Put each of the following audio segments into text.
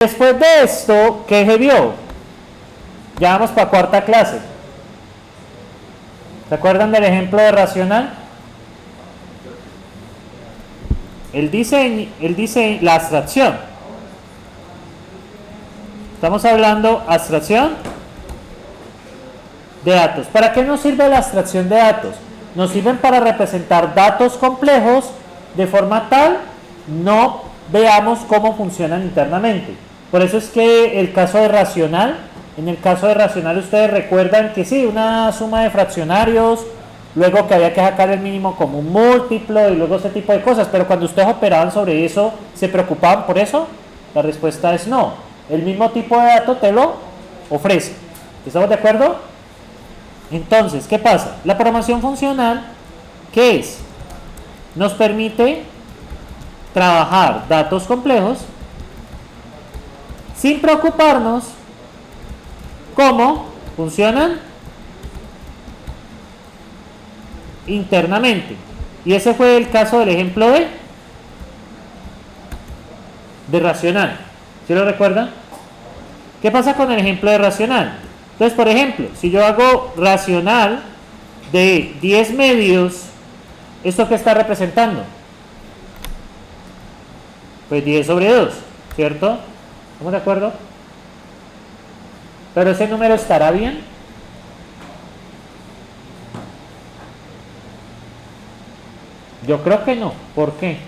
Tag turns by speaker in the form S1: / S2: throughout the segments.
S1: Después de esto, ¿qué se vio? Ya vamos para cuarta clase. ¿Se acuerdan del ejemplo de racional? El diseño, la abstracción. Estamos hablando abstracción de datos. ¿Para qué nos sirve la abstracción de datos? Nos sirven para representar datos complejos de forma tal no veamos cómo funcionan internamente. Por eso es que el caso de racional, en el caso de racional ustedes recuerdan que sí, una suma de fraccionarios, luego que había que sacar el mínimo común múltiplo y luego ese tipo de cosas, pero cuando ustedes operaban sobre eso, ¿se preocupaban por eso? La respuesta es no. El mismo tipo de dato te lo ofrece. ¿Estamos de acuerdo? Entonces, ¿qué pasa? La programación funcional, ¿qué es? Nos permite trabajar datos complejos sin preocuparnos cómo funcionan internamente. Y ese fue el caso del ejemplo de racional. ¿Sí lo recuerdan? ¿Qué pasa con el ejemplo de racional? Entonces, por ejemplo, si yo hago racional de 10 medios, ¿esto qué está representando? Pues 10 sobre 2, ¿cierto? ¿Estamos de acuerdo? ¿Pero ese número estará bien? Yo creo que no. ¿Por qué?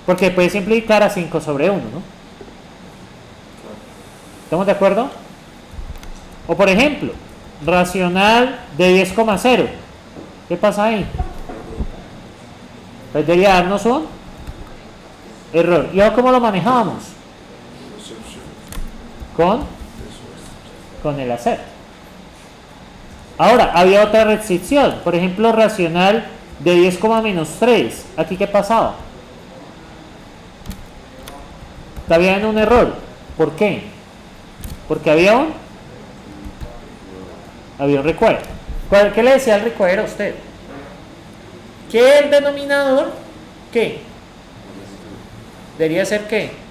S1: Porque puede simplificar a 5 sobre 1, ¿no? ¿Estamos de acuerdo? O por ejemplo, racional de 10,0. ¿Qué pasa ahí? Pues debería darnos un error. ¿Y ahora cómo lo manejamos? Con el hacer. Ahora, había otra restricción. Por ejemplo, racional de 10, menos 3. ¿Aquí qué pasaba? Había un error. ¿Por qué? Porque había un recuadro. ¿Qué le decía el recuadro a usted? Que el denominador, ¿qué? Debería ser ¿qué?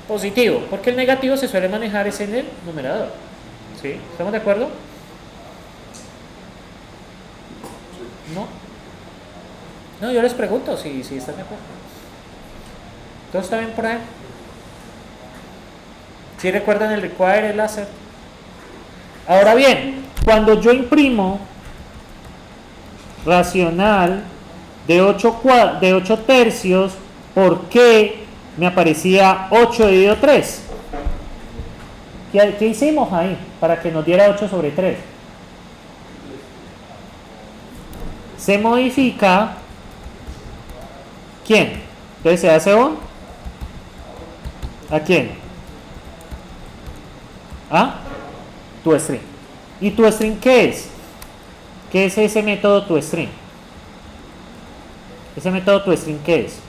S1: Positivo, porque el negativo se suele manejar es en el numerador. ¿Sí? ¿Estamos de acuerdo? ¿No? No, yo les pregunto si están de acuerdo. ¿Todo está bien por ahí? ¿Sí recuerdan el require, el láser? Ahora bien, cuando yo imprimo racional de 8 tercios, ¿por qué me aparecía 8 dividido 3? ¿Qué hicimos ahí para que nos diera 8 sobre 3? Se modifica ¿quién? Entonces se hace un ¿a quién? ¿A? ToString. ¿Y ToString qué es? ¿Qué es ese método ToString? ¿Ese método ToString qué es?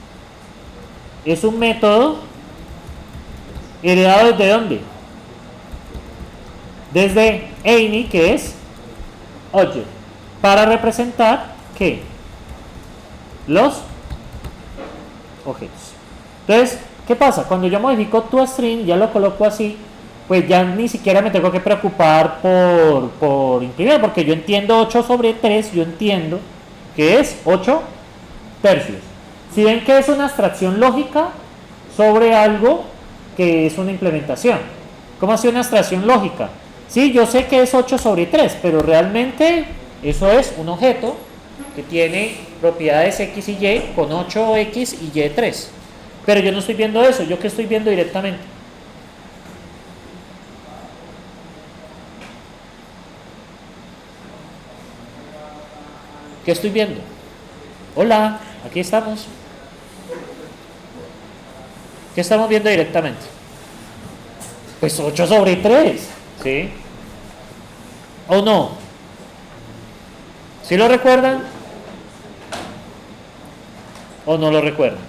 S1: Es un método heredado ¿desde dónde? Desde any, que es object, para representar ¿qué? Los objetos. Entonces, ¿qué pasa? Cuando yo modifico ToString, ya lo coloco así, pues ya ni siquiera me tengo que preocupar por imprimir, porque yo entiendo 8 sobre 3, yo entiendo que es 8 tercios. Si ven que es una abstracción lógica sobre algo que es una implementación. ¿Cómo hace una abstracción lógica? Sí, yo sé que es 8 sobre 3, pero realmente eso es un objeto que tiene propiedades x y y con 8x y y3. Pero yo no estoy viendo eso, ¿yo qué estoy viendo directamente? ¿Qué estoy viendo? Hola, aquí estamos. ¿Qué estamos viendo directamente? Pues 8 sobre 3, ¿sí? ¿O no? ¿Sí lo recuerdan? ¿O no lo recuerdan?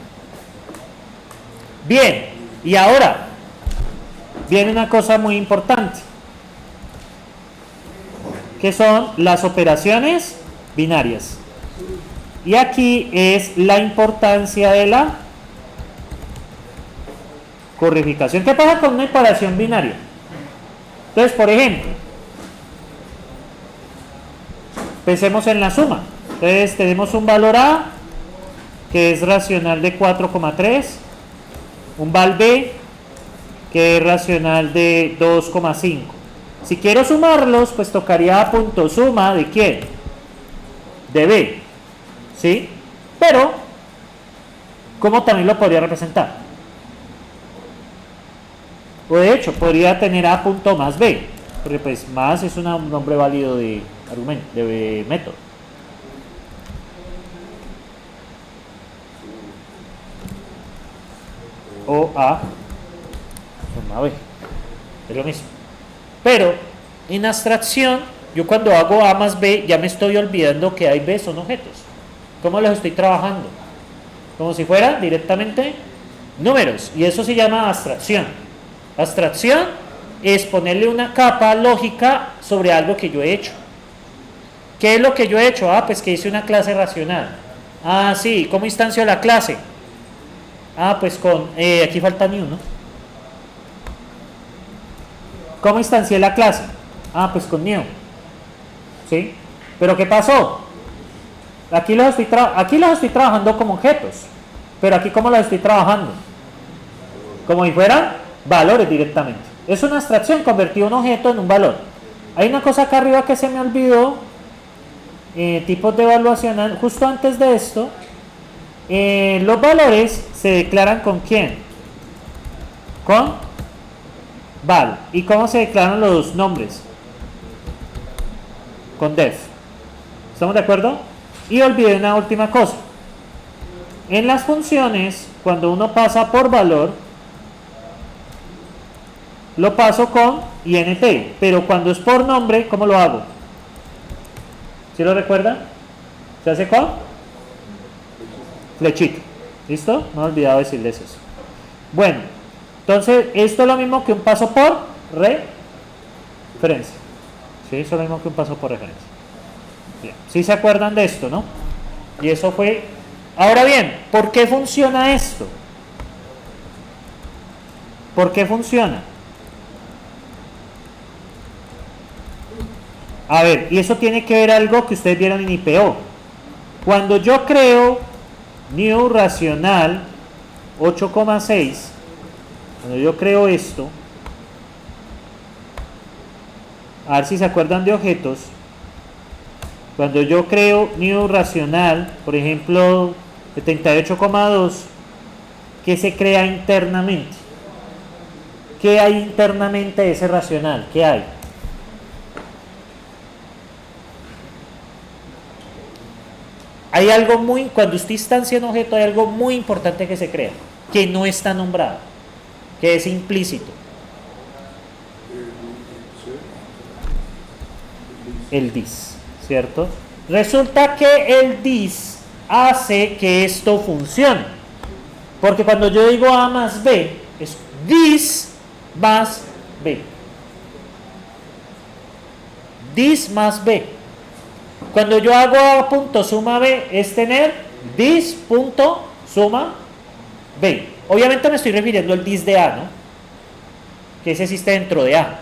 S1: Bien, y ahora viene una cosa muy importante, que son las operaciones binarias. Y aquí es la importancia de la Corrificación. ¿Qué pasa con una operación binaria? Entonces, por ejemplo, pensemos en la suma. Entonces, tenemos un valor A que es racional de 4,3, un val B que es racional de 2,5. Si quiero sumarlos, pues tocaría a punto suma de ¿quién? De B, ¿sí? Pero, ¿cómo también lo podría representar? O de hecho, podría tener A punto más B, porque pues más es un nombre válido de argumento, de método. O A suma B, es lo mismo. Pero en abstracción, yo cuando hago A más B ya me estoy olvidando que A y B son objetos. ¿Cómo los estoy trabajando? Como si fuera directamente números, y eso se llama abstracción. Abstracción es ponerle una capa lógica sobre algo que yo he hecho. ¿Qué es lo que yo he hecho? Ah, pues que hice una clase racional. Ah, sí, ¿cómo instancio la clase? Ah, pues con, aquí falta new, ¿no? ¿Cómo instancié la clase? Ah, pues con new. ¿Sí? Pero ¿qué pasó? Aquí los estoy trabajando como objetos. Pero aquí ¿cómo los estoy trabajando? Como si fueran valores directamente. Es una abstracción, convertir un objeto en un valor. Hay una cosa acá arriba que se me olvidó. Tipos de evaluación. Justo antes de esto, los valores se declaran ¿con quién? Con val. ¿Y cómo se declaran los nombres? Con def. ¿Estamos de acuerdo? Y olvidé una última cosa. En las funciones, cuando uno pasa por valor, lo paso con int, pero cuando es por nombre, ¿cómo lo hago? ¿Sí lo recuerdan? ¿Se hace con? Flechita. ¿Listo? No he olvidado decirles eso. Bueno, entonces esto es lo mismo que un paso por referencia. ¿Sí? Eso es lo mismo que un paso por referencia. Bien. ¿Sí se acuerdan de esto, no? Y eso fue... Ahora bien, ¿por qué funciona esto? ¿Por qué funciona? A ver, y eso tiene que ver algo que ustedes vieron en IPO. Cuando yo creo new racional 8,6, cuando yo creo esto, a ver si se acuerdan de objetos, cuando yo creo new racional, por ejemplo, 78,2, ¿qué se crea internamente? ¿Qué hay internamente de ese racional? ¿Qué hay? Hay algo muy, cuando usted instancia un objeto, hay algo muy importante que se crea, que no está nombrado, que es implícito. El dis, ¿cierto? Resulta que el dis hace que esto funcione, porque cuando yo digo A más B, es dis más B. Dis más B. Cuando yo hago A punto suma B, es tener dis punto suma B. Obviamente me estoy refiriendo al dis de A, ¿no? Que ese existe dentro de A.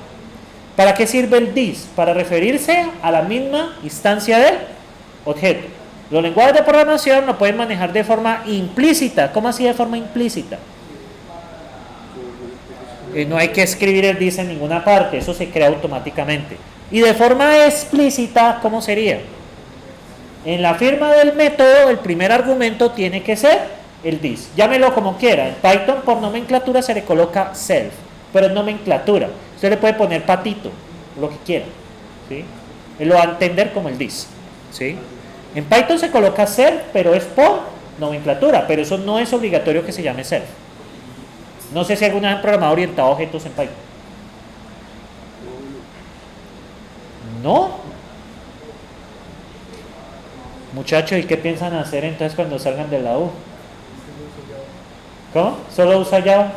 S1: ¿Para qué sirve el dis? Para referirse a la misma instancia del objeto. Los lenguajes de programación lo pueden manejar de forma implícita. ¿Cómo así de forma implícita? No hay que escribir el dis en ninguna parte, eso se crea automáticamente. Y de forma explícita, ¿cómo sería? En la firma del método, el primer argumento tiene que ser el dis. Llámelo como quiera. En Python, por nomenclatura, se le coloca self, pero es nomenclatura. Usted le puede poner patito, lo que quiera, ¿sí? Él lo va a entender como el dis, ¿sí? En Python se coloca self, pero es por nomenclatura, pero eso no es obligatorio que se llame self. No sé si alguna vez han programado orientado a objetos en Python. ¿No? Muchachos, ¿y qué piensan hacer entonces cuando salgan de la U? ¿Cómo? ¿Solo usa Java?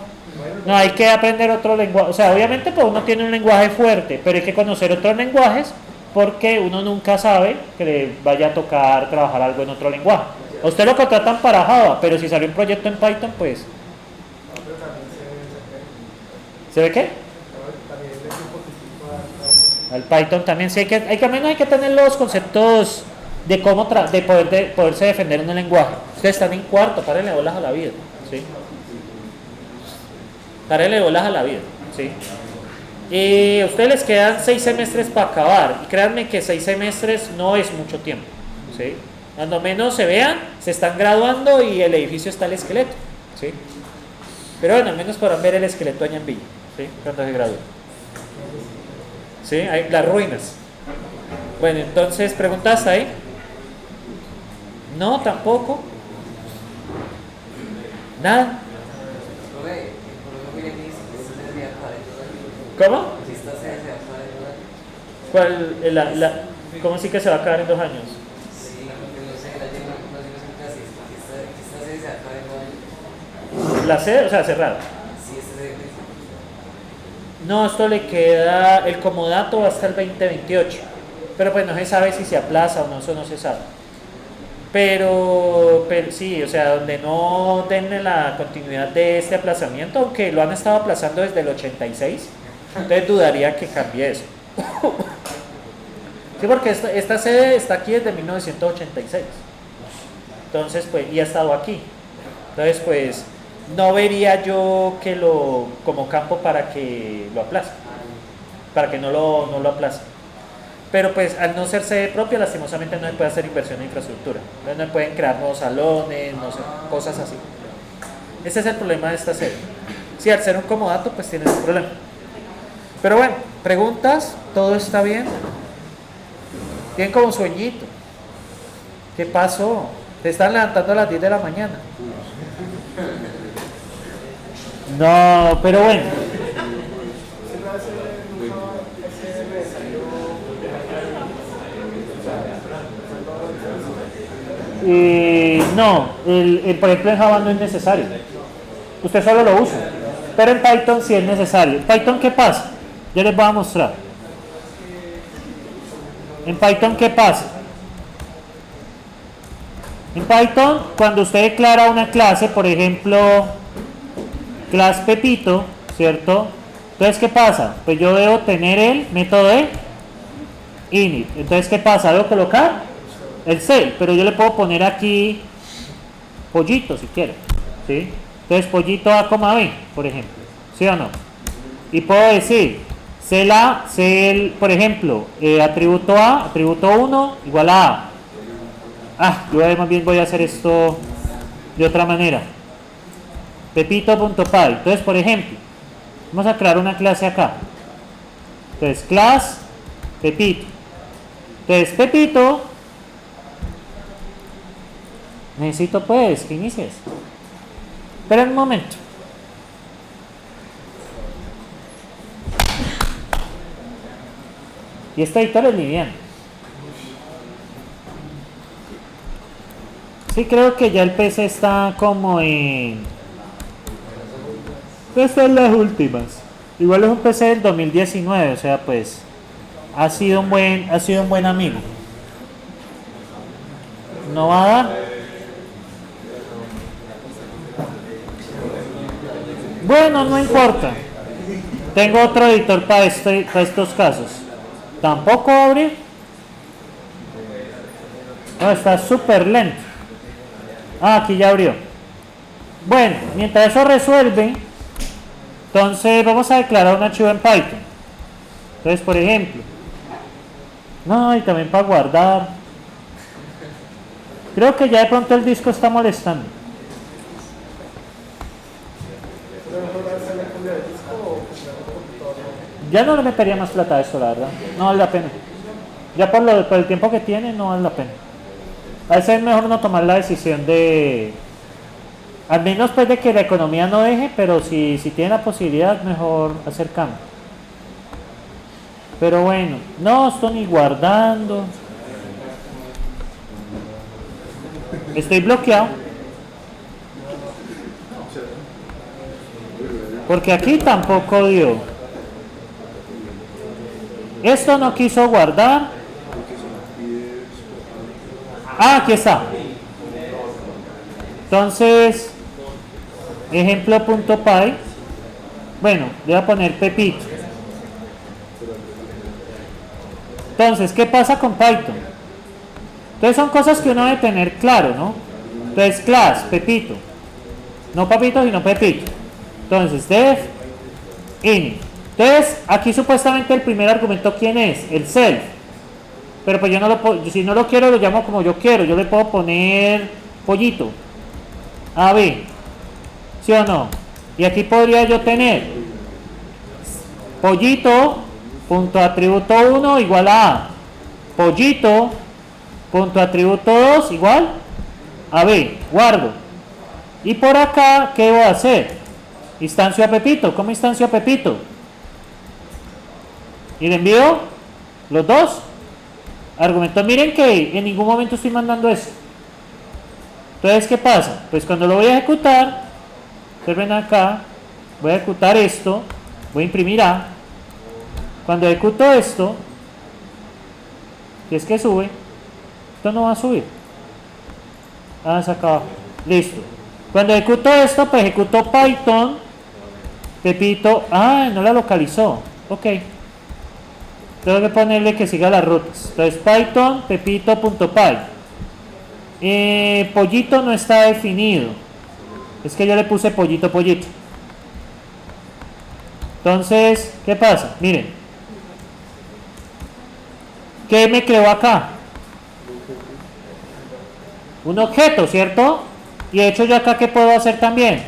S1: No, hay que aprender otro lenguaje. O sea, obviamente pues uno tiene un lenguaje fuerte, pero hay que conocer otros lenguajes porque uno nunca sabe que le vaya a tocar trabajar algo en otro lenguaje. A usted lo contratan para Java, pero si sale un proyecto en Python, pues... ¿Se ve qué? Al Python también, sí, también hay que tener los conceptos de cómo de poderse defender en un lenguaje. Ustedes están en cuarto, párenle bolas a la vida, ¿sí? Párenle bolas a la vida, ¿sí? Y a ustedes les quedan 6 semestres para acabar, y créanme que 6 semestres no es mucho tiempo, ¿sí? Cuando menos se vean, se están graduando y el edificio está el esqueleto, ¿sí? Pero bueno, al menos podrán ver el esqueleto allá en Villa, ¿sí? Cuando se gradúen. ¿Sí? Hay las ruinas. Bueno, entonces, ¿preguntas ahí? No, tampoco. Nada. ¿Cómo? ¿Cuál, ¿Cómo sí que se va a acabar en 2 años? La sede, o sea, cerrada. No, esto le queda, el comodato hasta el 2028, pero pues no se sabe si se aplaza o no, eso no se sabe. Pero sí, o sea, donde no den la continuidad de este aplazamiento, aunque lo han estado aplazando desde el 86, entonces dudaría que cambie eso. Sí, porque esta sede está aquí desde 1986, entonces pues, y ha estado aquí, entonces pues no vería yo que como campo para que lo aplace, para que no lo aplace. Pero pues al no ser sede propia, lastimosamente no se puede hacer inversión en infraestructura. Entonces no se pueden crear nuevos salones, no sé, cosas así. Ese es el problema de esta sede. Si al ser un comodato, pues tienes un problema. Pero bueno, preguntas, todo está bien. Tienen como sueñito. ¿Qué pasó? Te están levantando a las 10 de la mañana. No, pero bueno. No, por ejemplo en Java no es necesario. Usted solo lo usa. Pero en Python sí es necesario. ¿Python qué pasa? Yo les voy a mostrar. En Python ¿qué pasa? En Python, cuando usted declara una clase, por ejemplo, class Pepito, ¿cierto? Entonces, ¿qué pasa? Pues yo debo tener el método de init. Entonces, ¿qué pasa? Debo colocar el cell, pero yo le puedo poner aquí pollito si quiero, ¿sí? Entonces, pollito A, B, por ejemplo, ¿sí o no? Y puedo decir, por ejemplo, atributo A, atributo 1, igual a A. Yo más bien voy a hacer esto de otra manera. Pepito.py. Entonces, por ejemplo, vamos a crear una clase acá. Entonces, class Pepito. Entonces, Pepito. Necesito pues que inicies. Espera un momento. Y este editor es liviano. Sí, creo que ya el PC está como en... Estas son las últimas. Igual es un PC del 2019, o sea, pues ha sido un buen amigo. No va a dar. Bueno, no importa. Tengo otro editor para estos casos. Tampoco abre. No, está súper lento. Aquí ya abrió. Bueno, mientras eso resuelve, entonces vamos a declarar un archivo en Python. Entonces, por ejemplo, no, y también para guardar. Creo que ya de pronto el disco está molestando. Ya no le metería más plata a esto, la verdad. No vale la pena. Ya por el tiempo que tiene, no vale la pena. A veces es mejor no tomar la decisión de... Al menos pues de que la economía no deje, pero si tiene la posibilidad, mejor hacer cambio. Pero bueno, no estoy ni guardando. Estoy bloqueado. Porque aquí tampoco dio. Esto no quiso guardar. Aquí está. Entonces, ejemplo.py. Bueno, le voy a poner Pepito. Entonces, ¿qué pasa con Python? Entonces son cosas que uno debe tener claro, ¿no? Entonces, class, Pepito. No Papito, sino Pepito. Entonces, def, init. Entonces, aquí supuestamente el primer argumento, ¿quién es? El self. Pero pues yo no lo puedo, si no lo quiero, lo llamo como yo quiero. Yo le puedo poner pollito. A, B. ¿Sí o no? Y aquí podría yo tener pollito, punto atributo 1 igual a pollito, punto atributo 2 igual a B. Guardo. Y por acá, ¿qué voy a hacer? Instancio a Pepito. ¿Cómo instancio a Pepito? Y le envío los dos argumentos. Miren que en ningún momento estoy mandando eso. Entonces, ¿qué pasa? Pues cuando lo voy a ejecutar, observen acá, voy a ejecutar esto, voy a imprimir A. Cuando ejecuto esto, si es que sube, esto no va a subir. Ah, es acá abajo. Listo. Cuando ejecuto esto, pues ejecuto Python, Pepito. Ah, no la localizó. Ok. Tengo que ponerle que siga las rutas. Entonces, Python, pepito.py. Pollito no está definido. Es que yo le puse pollito. Entonces, ¿qué pasa? Miren. ¿Qué me creó acá? Un objeto, ¿cierto? Y de hecho yo acá, ¿qué puedo hacer también?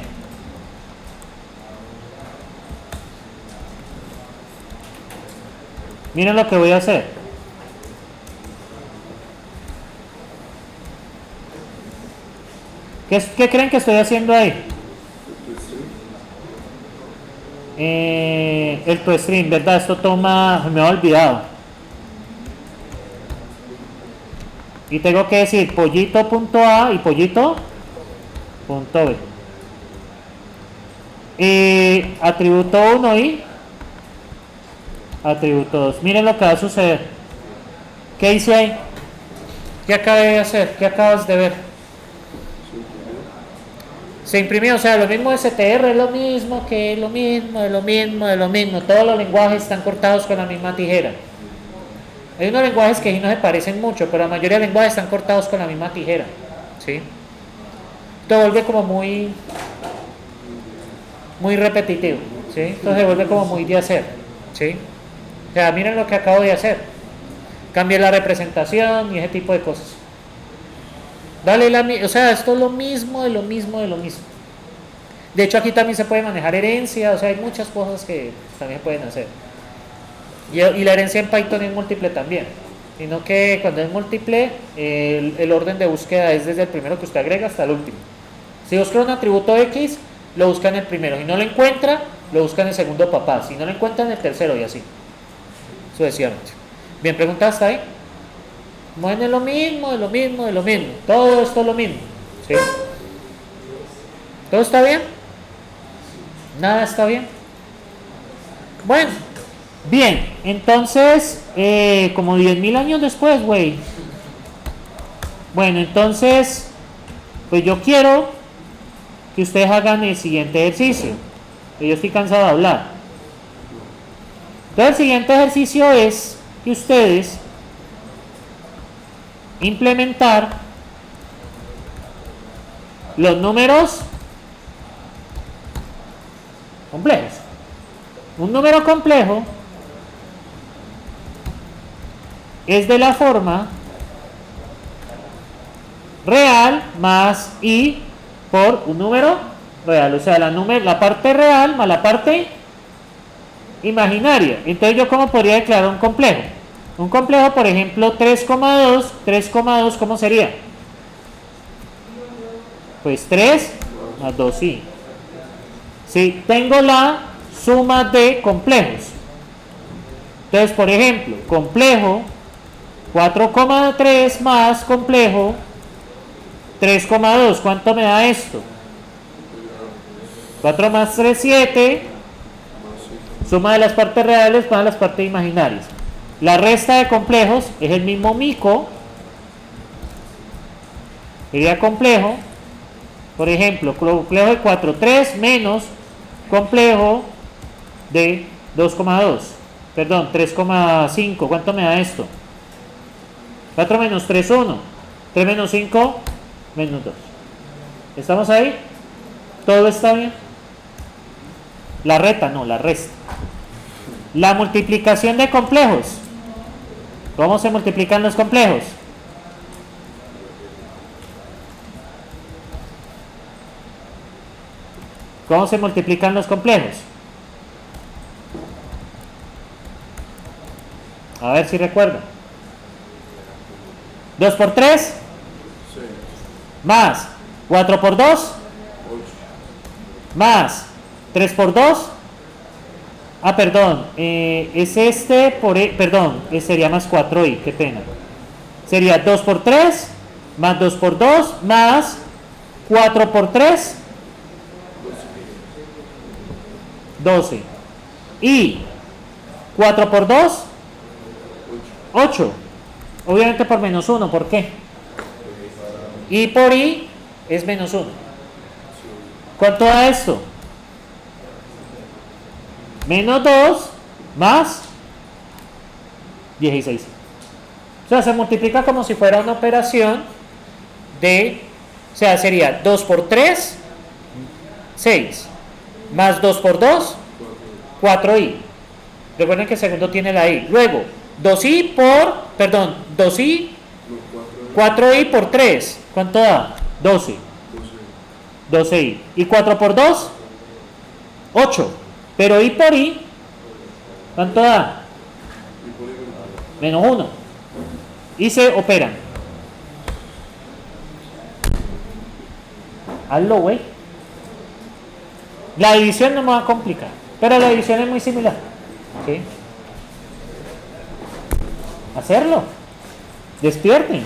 S1: Miren lo que voy a hacer. ¿Qué creen que estoy haciendo ahí? El toString, ¿verdad? Esto toma, me ha olvidado. Y tengo que decir pollito.a y pollito.b. Atributo 1 y atributo 2. Miren lo que va a suceder. ¿Qué hice ahí? ¿Qué acabé de hacer? ¿Qué acabas de ver? Se imprimió, o sea, lo mismo de STR, es lo mismo que lo mismo. Todos los lenguajes están cortados con la misma tijera. Hay unos lenguajes que sí no se parecen mucho, pero la mayoría de lenguajes están cortados con la misma tijera. ¿Sí? Esto vuelve como muy repetitivo. ¿Sí? Entonces se vuelve como muy de hacer. ¿Sí? O sea, miren lo que acabo de hacer. Cambié la representación y ese tipo de cosas. O sea, esto es lo mismo. De hecho, aquí también se puede manejar herencia, o sea, hay muchas cosas que también se pueden hacer. Y la herencia en Python es múltiple también, sino que cuando es múltiple, el orden de búsqueda es desde el primero que usted agrega hasta el último. Si busca un atributo X, lo busca en el primero. Si no lo encuentra, lo busca en el segundo papá. Si no lo encuentra, en el tercero y así sucesivamente. Bien, pregunta hasta ahí. Bueno, es lo mismo. Todo esto es lo mismo. ¿Sí? ¿Todo está bien? ¿Nada está bien? Bueno, bien, entonces, como 10.000 años después, güey. Bueno, entonces, pues yo quiero que ustedes hagan el siguiente ejercicio. Yo estoy cansado de hablar. Entonces, el siguiente ejercicio es que ustedes implementar los números complejos. Un número complejo es de la forma real más i por un número real, o sea, la parte real más la parte imaginaria. Entonces, ¿yo cómo podría declarar un complejo? Un complejo, por ejemplo, 3,2, ¿cómo sería? Pues 3 más 2i. Si tengo la suma de complejos. Entonces, por ejemplo, complejo 4,3 más complejo 3,2. ¿Cuánto me da esto? 4 más 3, 7. Suma de las partes reales más las partes imaginarias. La resta de complejos es el mismo mico. Sería complejo. Por ejemplo, complejo de 4,3 menos complejo de 2,2. Perdón, 3,5. ¿Cuánto me da esto? 4 menos 3, 1. 3 menos 5, menos 2. ¿Estamos ahí? ¿Todo está bien? La reta, no, la resta. La multiplicación de complejos. ¿Cómo se multiplican los complejos? ¿Cómo se multiplican los complejos? A ver si recuerdan. 2 por 3 más 4 por 2 más 3 por 2. Ah, perdón, es este por... perdón, sería más 4i, qué pena. Sería 2 por 3 más 2 por 2 más 4 por 3, 12. Y 4 por 2, 8. Obviamente por menos 1, ¿por qué? Y por i es menos 1. ¿Cuánto da esto? Menos 2 más 16. O sea, se multiplica como si fuera una operación de... O sea, sería 2 por 3, 6. Más 2 por 2, 4i. Recuerden que el segundo tiene la i. Luego, 2i por... Perdón, 2i, 4i por 3. ¿Cuánto da? 12. 12i. ¿Y 4 por 2? 8. Pero i por i, ¿cuánto da? Menos 1. Y se operan. Hazlo, güey. La división no me va a complicar, pero la división es muy similar. ¿Sí? Hacerlo. Despierten.